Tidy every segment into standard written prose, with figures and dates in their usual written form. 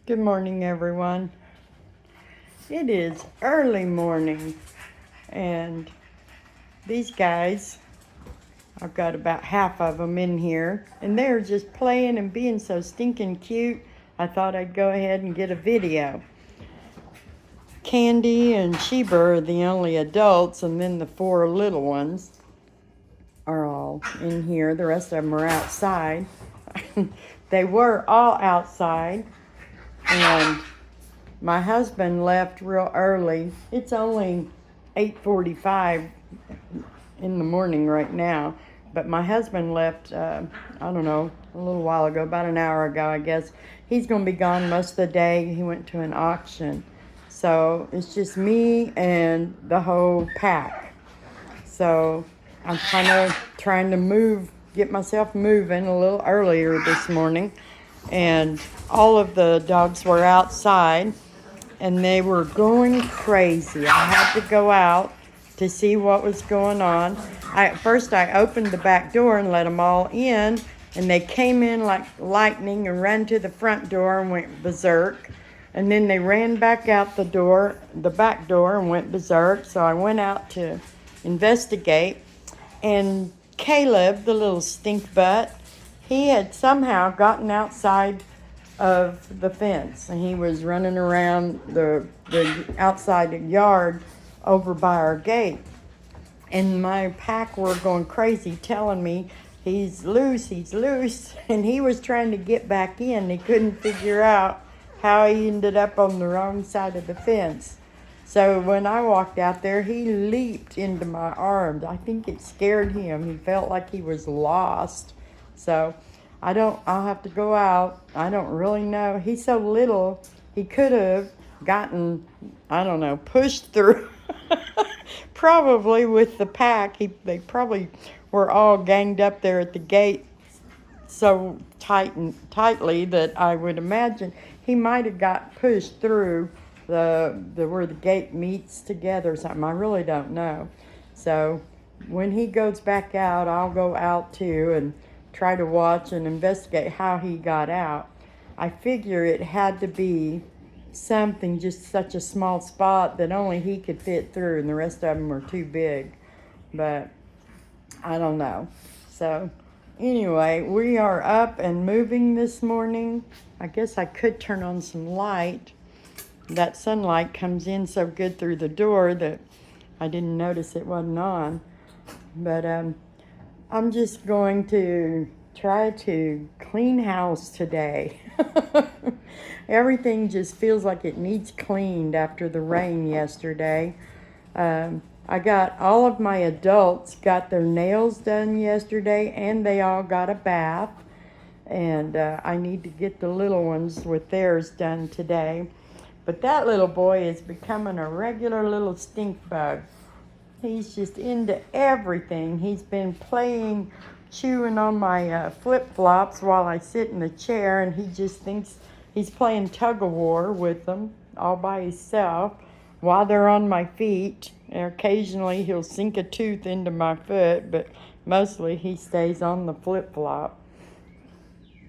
Good morning, everyone. It is early morning, and these guys, I've got about half of them in here, and they're just playing and being so stinking cute. I thought I'd go ahead and get a video. Candy and Sheba are the only adults, and then the four little ones are all in here. The rest of them are outside. They were all outside, and my husband left real early. It's only 8:45 in the morning right now, but my husband left, I don't know, a little while ago, about an hour ago, I guess. He's going to be gone most of the day. He went to an auction. So it's just me and the whole pack. So I'm kind of trying to get myself moving a little earlier this morning. And all of the dogs were outside, and they were going crazy. I had to go out to see what was going on. First I opened the back door and let them all in, and they came in like lightning and ran to the front door and went berserk. And then they ran back out the back door, and went berserk. So I went out to investigate, and Caleb, the little stink butt, he had somehow gotten outside of the fence, and he was running around the outside yard over by our gate. And my pack were going crazy, telling me he's loose, and he was trying to get back in. He couldn't figure out how he ended up on the wrong side of the fence. So when I walked out there, he leaped into my arms. I think it scared him. He felt like he was lost. So I'll have to go out. I don't really know. He's so little, he could have gotten, I don't know, pushed through. Probably with the pack. They probably were all ganged up there at the gate so tightly that I would imagine he might have got pushed through the where the gate meets together or something. I really don't know. So when he goes back out, I'll go out too and try to watch and investigate how he got out. I figure it had to be something, just such a small spot that only he could fit through, and the rest of them were too big. But I don't know. So anyway, we are up and moving this morning. I guess I could turn on some light. That sunlight comes in so good through the door that I didn't notice it wasn't on. But I'm just going to try to clean house today. Everything just feels like it needs cleaned after the rain yesterday. I got all of my adults got their nails done yesterday, and they all got a bath. And I need to get the little ones with theirs done today. But that little boy is becoming a regular little stink bug. He's just into everything. He's been chewing on my flip-flops while I sit in the chair, and he just thinks he's playing tug-of-war with them all by himself while they're on my feet. And occasionally he'll sink a tooth into my foot, but mostly he stays on the flip-flop.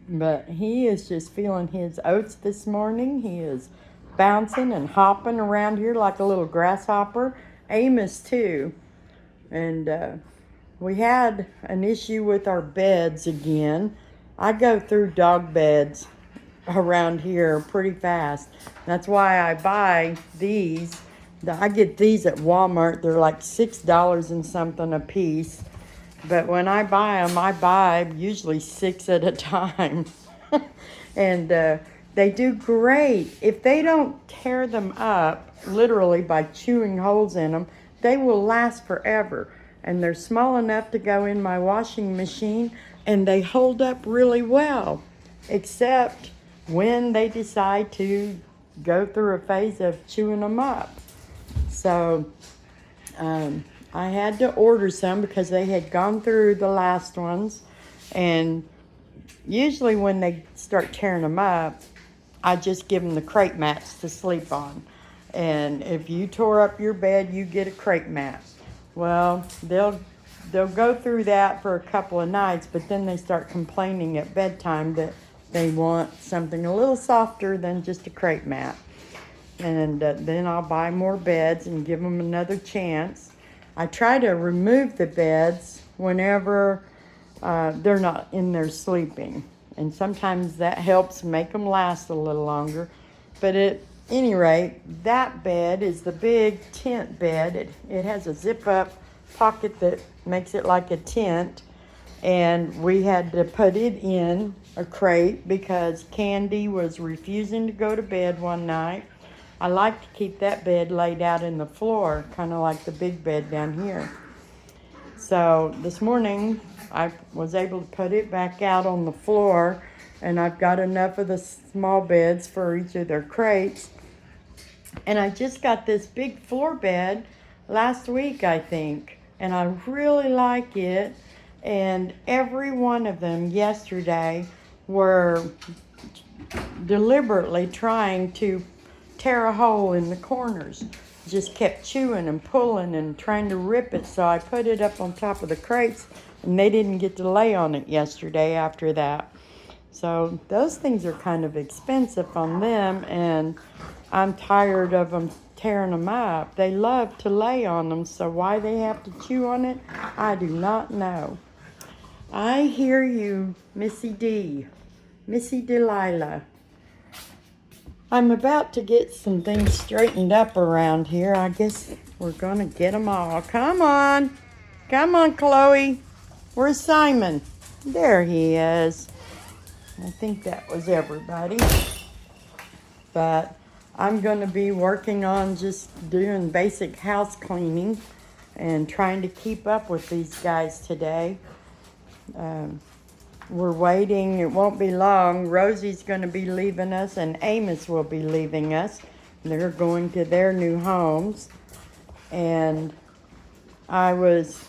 But he is just feeling his oats this morning. He is bouncing and hopping around here like a little grasshopper. Amos too. And we had an issue with our beds again. I go through dog beds around here pretty fast. That's why I buy these. I get these at Walmart. They're like $6 and something a piece. But when I buy them, I buy usually 6 at a time. And they do great. If they don't tear them up, literally by chewing holes in them, they will last forever. And they're small enough to go in my washing machine, and they hold up really well. Except when they decide to go through a phase of chewing them up. So I had to order some because they had gone through the last ones. And usually when they start tearing them up, I just give them the crepe mats to sleep on. And if you tore up your bed, you get a crepe mat. Well, they'll go through that for a couple of nights, but then they start complaining at bedtime that They want something a little softer than just a crepe mat. And then I'll buy more beds and give them another chance. I try to remove the beds whenever they're not in there sleeping. And sometimes that helps make them last a little longer. But at any rate, that bed is the big tent bed. It has a zip-up pocket that makes it like a tent. And we had to put it in a crate because Candy was refusing to go to bed one night. I like to keep that bed laid out in the floor, kind of like the big bed down here. So this morning, I was able to put it back out on the floor, and I've got enough of the small beds for each of their crates. And I just got this big floor bed last week, I think, and I really like it. And every one of them yesterday were deliberately trying to tear a hole in the corners. Just kept chewing and pulling and trying to rip it. So I put it up on top of the crates, and they didn't get to lay on it yesterday after that. So those things are kind of expensive on them, and I'm tired of them tearing them up. They love to lay on them, so why they have to chew on it, I do not know. I hear you, Missy D. Missy Delilah. I'm about to get some things straightened up around here. I guess we're going to get them all. Come on. Come on, Chloe. Where's Simon? There he is. I think that was everybody. But I'm going to be working on just doing basic house cleaning and trying to keep up with these guys today. We're waiting. It won't be long. Rosie's going to be leaving us, and Amos will be leaving us. They're going to their new homes. And I was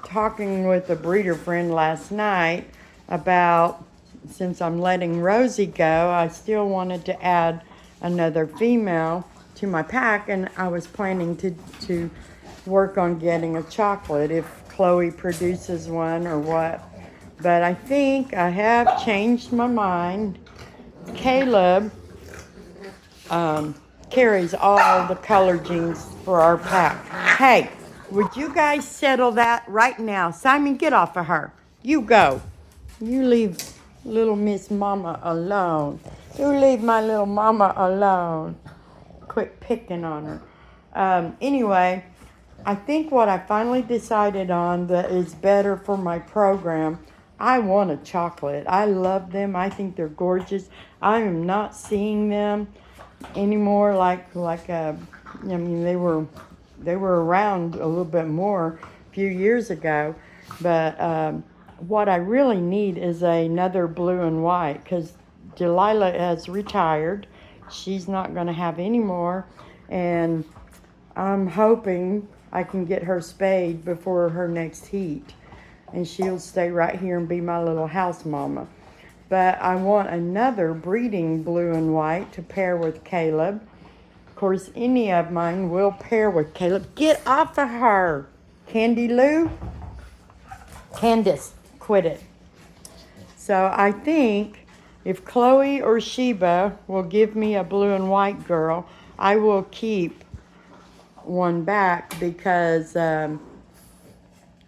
talking with a breeder friend last night about, since I'm letting Rosie go, I still wanted to add another female to my pack, and I was planning to work on getting a chocolate if Chloe produces one or what. But I think I have changed my mind. Caleb carries all the color genes for our pack. Hey, would you guys settle that right now? Simon, get off of her. You go. You leave little Miss Mama alone. You leave my little mama alone. Quit picking on her. Anyway, I think what I finally decided on that is better for my program, I want a chocolate. I love them. I think they're gorgeous. I am not seeing them anymore like I mean, they were around a little bit more a few years ago. But what I really need is another blue and white, because Delilah has retired. She's not going to have any more. And I'm hoping I can get her spayed before her next heat. And she'll stay right here and be my little house mama. But I want another breeding blue and white to pair with Caleb. Of course, any of mine will pair with Caleb. Get off of her, Candy Lou. Candace, quit it. So I think if Chloe or Sheba will give me a blue and white girl, I will keep one back, because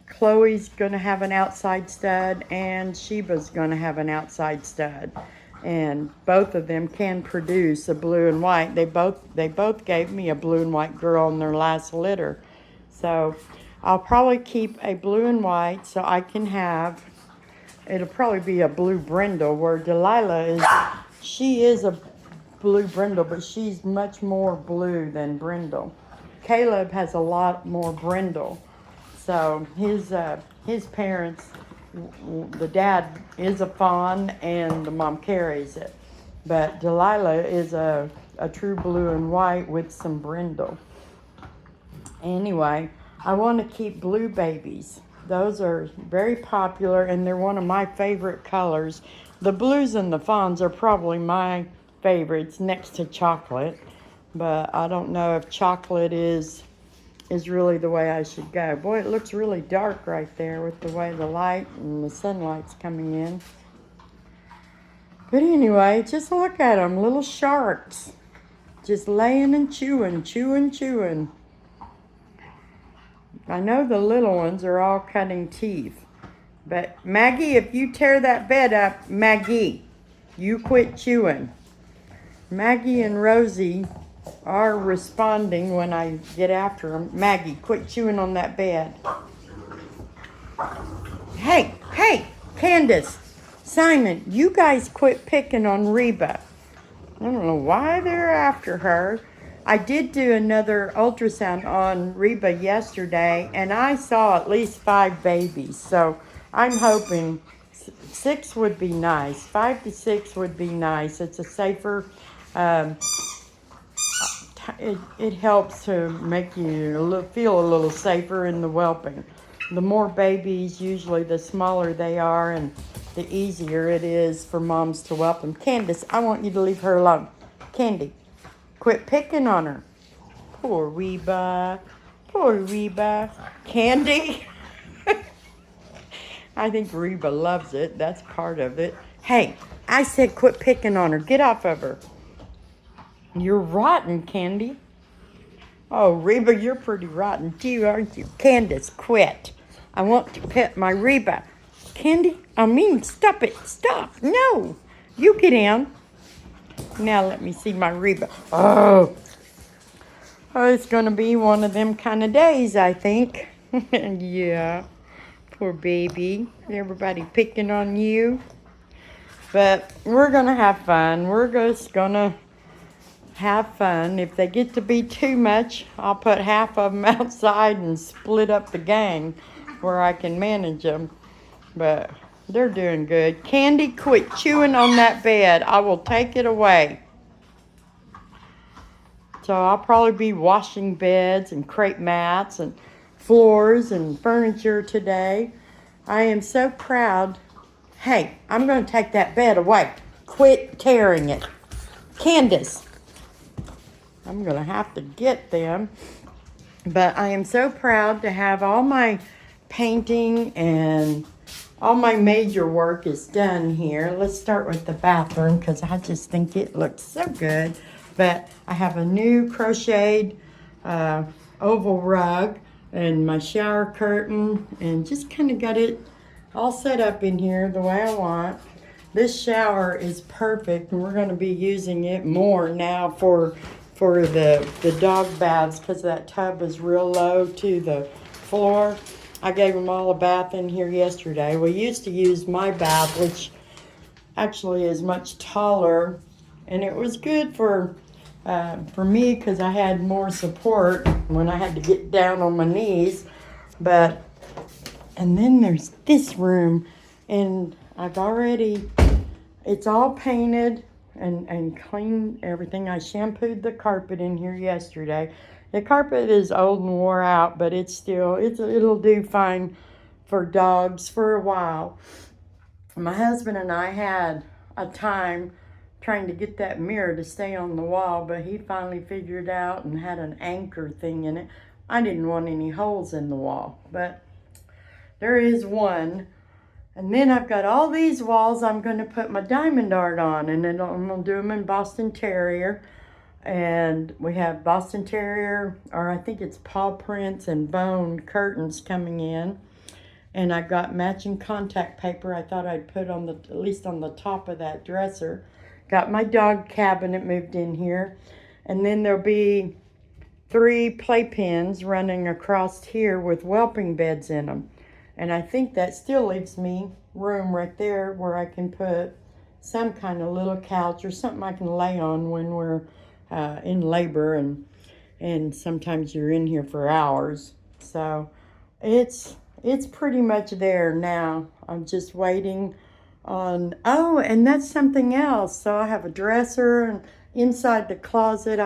Chloe's going to have an outside stud and Sheba's going to have an outside stud. And both of them can produce a blue and white. They both gave me a blue and white girl in their last litter. So I'll probably keep a blue and white so I can have, it'll probably be a blue brindle, where Delilah she is a blue brindle, but she's much more blue than brindle. Caleb has a lot more brindle. So his parents, the dad is a fawn and the mom carries it. But Delilah is a true blue and white with some brindle. Anyway, I want to keep blue babies. Those are very popular, and they're one of my favorite colors. The blues and the fawns are probably my favorites next to chocolate. But I don't know if chocolate is really the way I should go. Boy, it looks really dark right there with the way the light and the sunlight's coming in. But anyway, just look at them, little sharks. Just laying and chewing, chewing, chewing. I know the little ones are all cutting teeth. But Maggie, if you tear that bed up, Maggie, you quit chewing. Maggie and Rosie are responding when I get after them. Maggie, quit chewing on that bed. Hey, Candace, Simon, you guys quit picking on Reba. I don't know why they're after her. I did do another ultrasound on Reba yesterday, and I saw at least 5 babies. So I'm hoping 6 would be nice. 5 to 6 would be nice. It's a safer, it helps to make you feel a little safer in the whelping. The more babies, usually the smaller they are, and the easier it is for moms to whelp them. Candace, I want you to leave her alone. Candy, quit picking on her. Poor Reba. Poor Reba. Candy. I think Reba loves it. That's part of it. Hey, I said quit picking on her. Get off of her. You're rotten, Candy. Oh, Reba, you're pretty rotten too, aren't you? Candace, quit. I want to pet my Reba. Candy, stop it. Stop. No. You get in. Now let me see my Reba. Oh, it's going to be one of them kind of days, I think. Yeah. Poor baby. Everybody picking on you. But we're going to have fun. We're just going to have fun. If they get to be too much, I'll put half of them outside and split up the gang where I can manage them. But they're doing good. Candy, quit chewing on that bed. I will take it away. So I'll probably be washing beds and crepe mats and floors and furniture today. I am so proud. Hey, I'm going to take that bed away. Quit tearing it. Candace, I'm going to have to get them. But I am so proud to have all my painting and all my major work is done here. Let's start with the bathroom because I just think it looks so good. But I have a new crocheted oval rug and my shower curtain, and just kind of got it all set up in here the way I want. This shower is perfect, and we're going to be using it more now for the dog baths because that tub is real low to the floor. I gave them all a bath in here yesterday. We used to use my bath, which actually is much taller, and it was good for me because I had more support when I had to get down on my knees. And then there's this room, and it's all painted and clean everything. I shampooed the carpet in here yesterday. The carpet is old and wore out, but it'll do fine for dogs for a while. My husband and I had a time trying to get that mirror to stay on the wall, but he finally figured out and had an anchor thing in it. I didn't want any holes in the wall, but there is one. And then I've got all these walls I'm going to put my diamond art on, and then I'm going to do them in Boston Terrier. And we have Boston Terrier, or I think it's paw prints and bone curtains coming in. And I got matching contact paper I thought I'd put on at least on the top of that dresser. Got my dog cabinet moved in here. And then there'll be 3 playpens running across here with whelping beds in them. And I think that still leaves me room right there where I can put some kind of little couch or something I can lay on when we're in labor, and sometimes you're in here for hours. So it's pretty much there now. I'm just waiting on, and that's something else. So I have a dresser, and inside the closet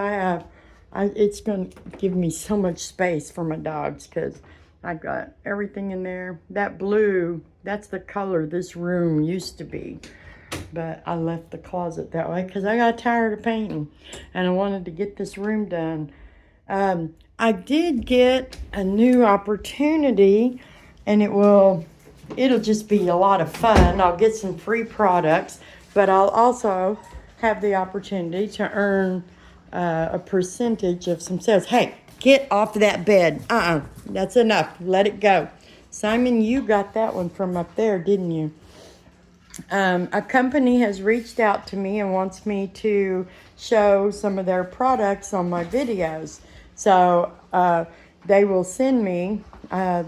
it's going to give me so much space for my dogs because I've got everything in there. That blue, that's the color this room used to be. But I left the closet that way because I got tired of painting and I wanted to get this room done. I did get a new opportunity, and it'll just be a lot of fun. I'll get some free products. but I'll also have the opportunity to earn a percentage of some sales. Hey, get off that bed. That's enough. Let it go. Simon, you got that one from up there, didn't you? A company has reached out to me and wants me to show some of their products on my videos. So they will send me,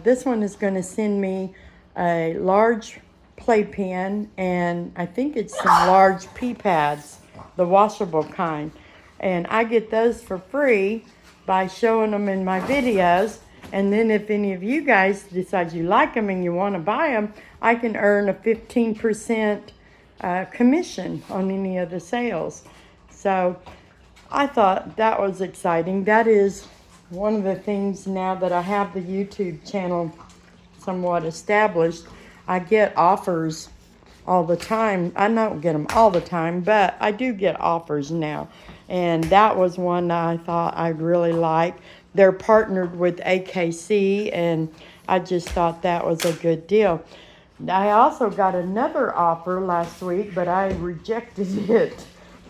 this one is going to send me a large playpen, and I think it's some large pee pads, the washable kind. And I get those for free by showing them in my videos. And then if any of you guys decide you like them and you want to buy them, I can earn a 15% commission on any of the sales. So I thought that was exciting. That is one of the things now that I have the YouTube channel somewhat established. I get offers all the time. I don't get them all the time, but I do get offers now. And that was one that I thought I'd really like. They're partnered with AKC, and I just thought that was a good deal. I also got another offer last week, but I rejected it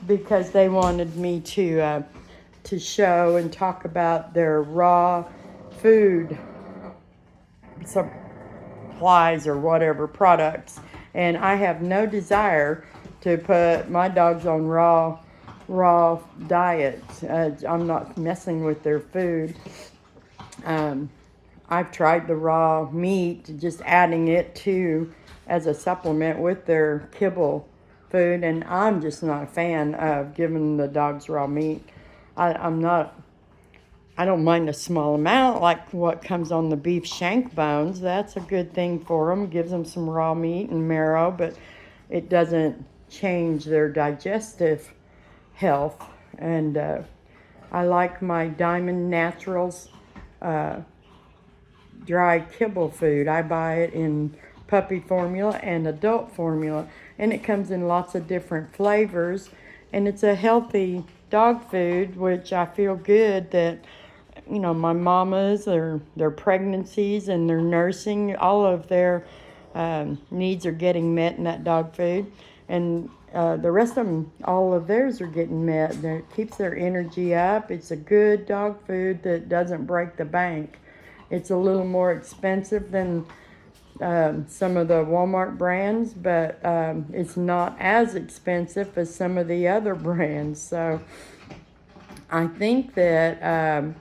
because they wanted me to show and talk about their raw food supplies or whatever products. And I have no desire to put my dogs on raw diet. I'm not messing with their food. I've tried the raw meat, just adding it to as a supplement with their kibble food, and I'm just not a fan of giving the dogs raw meat. I don't mind a small amount, like what comes on the beef shank bones. That's a good thing for them. Gives them some raw meat and marrow, but it doesn't change their digestive health. And I like my Diamond Naturals dry kibble food. I buy it in puppy formula and adult formula, and it comes in lots of different flavors, and it's a healthy dog food, which I feel good that, you know, my mamas or their pregnancies and their nursing, all of their needs are getting met in that dog food. And the rest of them, all of theirs are getting met. It keeps their energy up. It's a good dog food that doesn't break the bank. It's a little more expensive than some of the Walmart brands, but it's not as expensive as some of the other brands. So I think that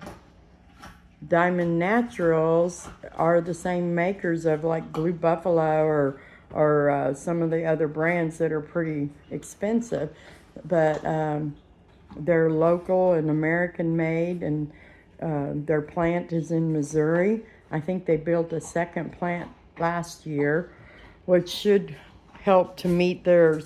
Diamond Naturals are the same makers of like Blue Buffalo or some of the other brands that are pretty expensive, but they're local and American made, and their plant is in Missouri. I think they built a second plant last year, which should help to meet their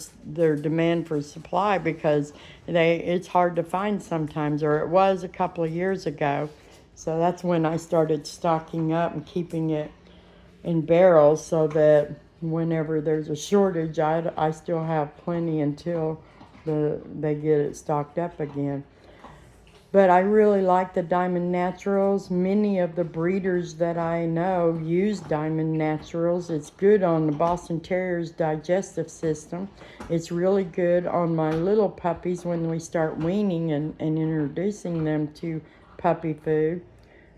demand for supply, because it's hard to find sometimes, or it was a couple of years ago. So that's when I started stocking up and keeping it in barrels so that whenever there's a shortage, I still have plenty until they get it stocked up again. But I really like the Diamond Naturals. Many of the breeders that I know use Diamond Naturals. It's good on the Boston Terrier's digestive system. It's really good on my little puppies when we start weaning and introducing them to puppy food.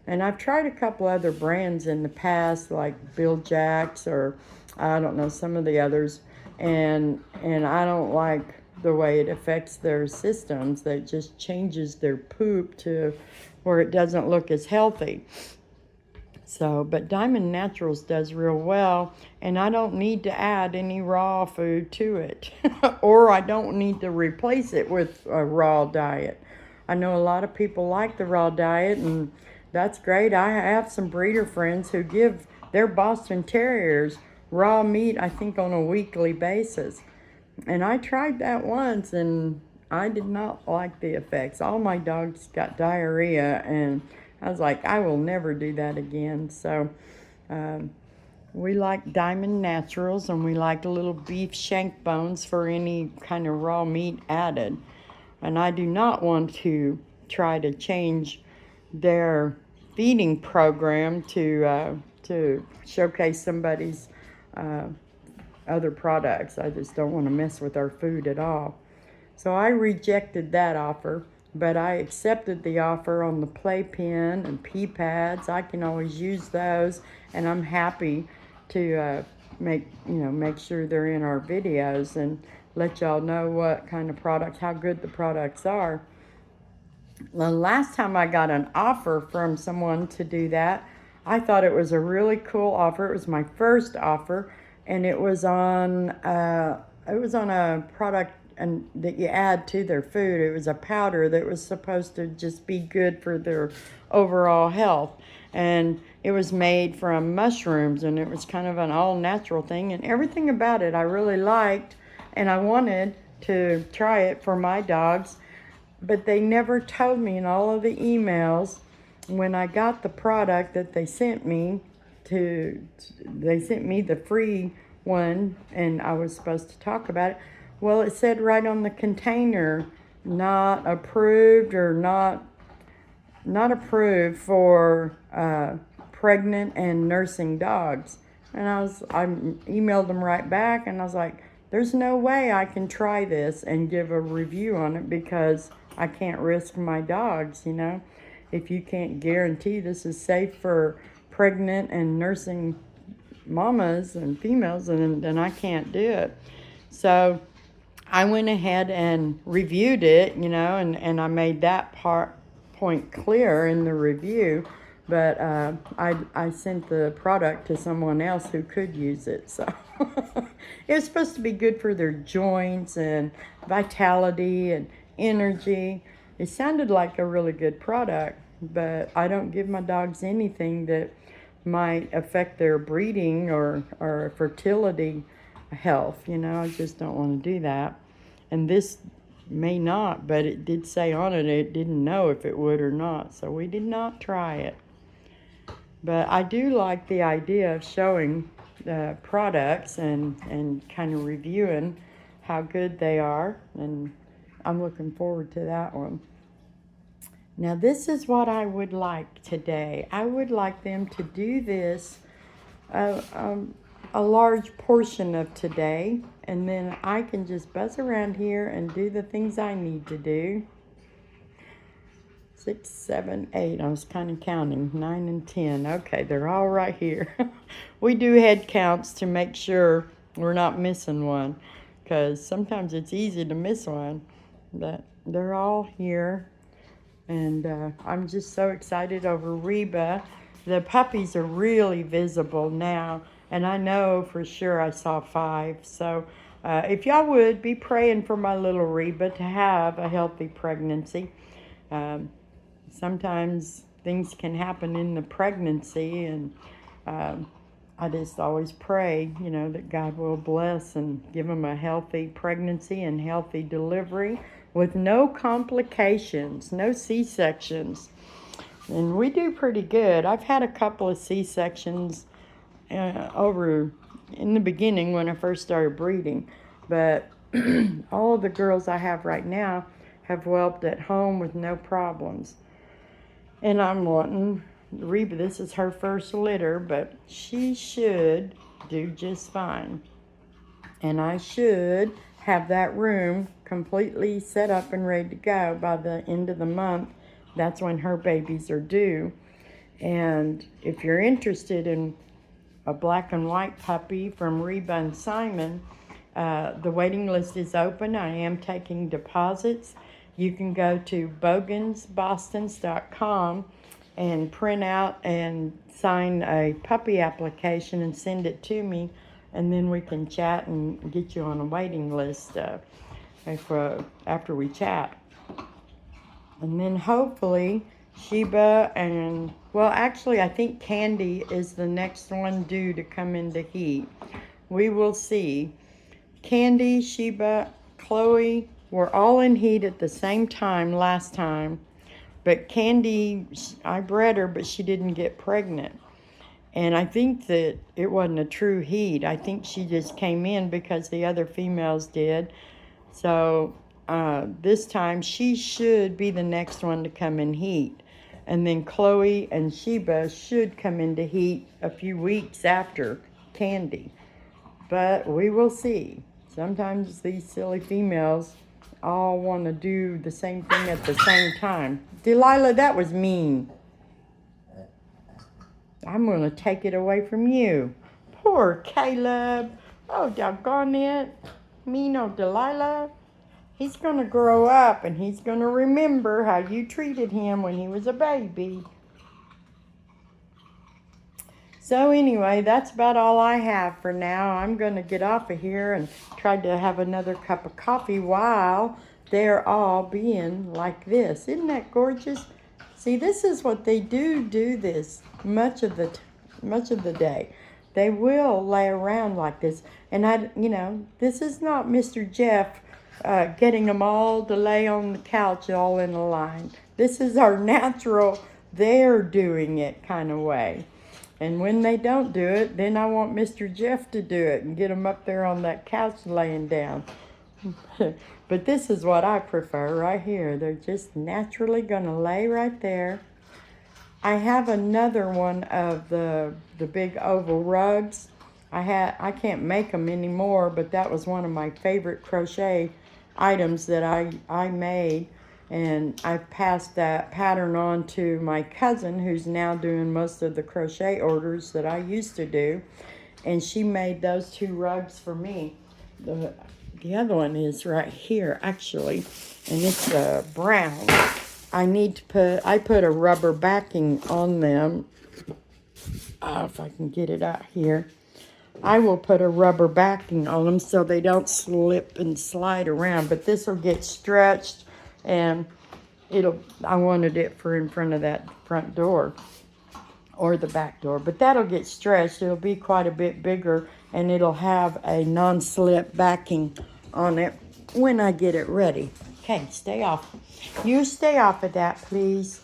And I've tried a couple other brands in the past, like Bill Jack's or I don't know, some of the others. And I don't like the way it affects their systems. That just changes their poop to where it doesn't look as healthy. So, but Diamond Naturals does real well, and I don't need to add any raw food to it, or I don't need to replace it with a raw diet. I know a lot of people like the raw diet, and that's great. I have some breeder friends who give their Boston Terriers raw meat, I think, on a weekly basis. And I tried that once, and I did not like the effects. All my dogs got diarrhea, and I was like, I will never do that again. So we like Diamond Naturals, and we like little beef shank bones for any kind of raw meat added. And I do not want to try to change their feeding program to showcase somebody's other products. I just don't want to mess with our food at all. So I rejected that offer, but I accepted the offer on the playpen and pee pads. I can always use those, and I'm happy to make sure they're in our videos and let y'all know what kind of products, how good the products are. The last time I got an offer from someone to do that, I thought it was a really cool offer. It was my first offer, and it was on a product and that you add to their food. It was a powder that was supposed to just be good for their overall health, and it was made from mushrooms, and it was kind of an all natural thing, and everything about it I really liked, and I wanted to try it for my dogs. But they never told me in all of the emails when I got the product that they sent me they sent me the free one, and I was supposed to talk about it. Well, it said right on the container, not approved or not approved for pregnant and nursing dogs. And I emailed them right back, and I was like, there's no way I can try this and give a review on it because I can't risk my dogs, If you can't guarantee this is safe for pregnant and nursing mamas and females, then I can't do it. So I went ahead and reviewed it, and I made that point clear in the review. But I sent the product to someone else who could use it. So it was supposed to be good for their joints and vitality and energy. It sounded like a really good product, but I don't give my dogs anything that might affect their breeding or fertility health. I just don't want to do that. And this may not, but it did say on it, it didn't know if it would or not. So we did not try it. But I do like the idea of showing the products and kind of reviewing how good they are. And I'm looking forward to that one. Now, this is what I would like today. I would like them to do this a large portion of today, and then I can just buzz around here and do the things I need to do. 6, 7, 8. I was kind of counting. 9 and 10. Okay, they're all right here. We do head counts to make sure we're not missing one, because sometimes it's easy to miss one. But they're all here, and I'm just so excited over Reba. The puppies are really visible now, and I know for sure I saw 5. So if y'all would be praying for my little Reba to have a healthy pregnancy. Sometimes things can happen in the pregnancy, and I just always pray, that God will bless and give them a healthy pregnancy and healthy delivery with no complications, no C-sections. And we do pretty good. I've had a couple of C-sections over in the beginning when I first started breeding, but all of the girls I have right now have whelped at home with no problems. And I'm wanting Reba, this is her first litter, but she should do just fine. And I should have that room completely set up and ready to go by the end of the month. That's when her babies are due. And if you're interested in a black and white puppy from Reba and Simon, the waiting list is open. I am taking deposits. You can go to bogansbostons.com and print out and sign a puppy application and send it to me, and then we can chat and get you on a waiting list after we chat. And then hopefully Sheba and, well, actually I think Candy is the next one due to come into heat. We will see. Candy, Sheba, Chloe were all in heat at the same time last time. But Candy, I bred her, but she didn't get pregnant. And I think that it wasn't a true heat. I think she just came in because the other females did. So this time she should be the next one to come in heat. And then Chloe and Sheba should come into heat a few weeks after Candy. But we will see. Sometimes these silly females all want to do the same thing at the same time. Delilah, that was mean. I'm going to take it away from you. Poor Caleb. Oh, doggone it. Mean old Delilah. He's going to grow up and he's going to remember how you treated him when he was a baby. So anyway, that's about all I have for now. I'm going to get off of here and try to have another cup of coffee while they're all being like this. Isn't that gorgeous? See, this is what they do this much of the day. They will lay around like this. And this is not Mr. Jeff getting them all to lay on the couch all in a line. This is our natural, they're doing it kind of way. And when they don't do it, then I want Mr. Jeff to do it and get them up there on that couch laying down. But this is what I prefer right here. They're just naturally going to lay right there. I have another one of the big oval rugs. I can't make them anymore, but that was one of my favorite crochet items that I made. And I passed that pattern on to my cousin, who's now doing most of the crochet orders that I used to do. And she made those 2 rugs for me. The other one is right here, actually. And it's brown. I put a rubber backing on them. If I can get it out here. I will put a rubber backing on them so they don't slip and slide around. But this will get stretched. And I wanted it for in front of that front door or the back door, but that'll get stretched. It'll be quite a bit bigger and it'll have a non-slip backing on it when I get it ready. Okay, stay off. You stay off of that, please.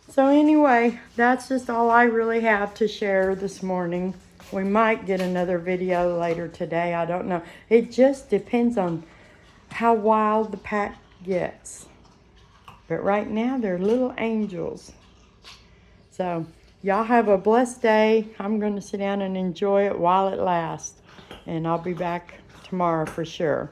So anyway, that's just all I really have to share this morning. We might get another video later today. I don't know. It just depends on how wild the pack gets. But right now, they're little angels. So, y'all have a blessed day. I'm going to sit down and enjoy it while it lasts. And I'll be back tomorrow for sure.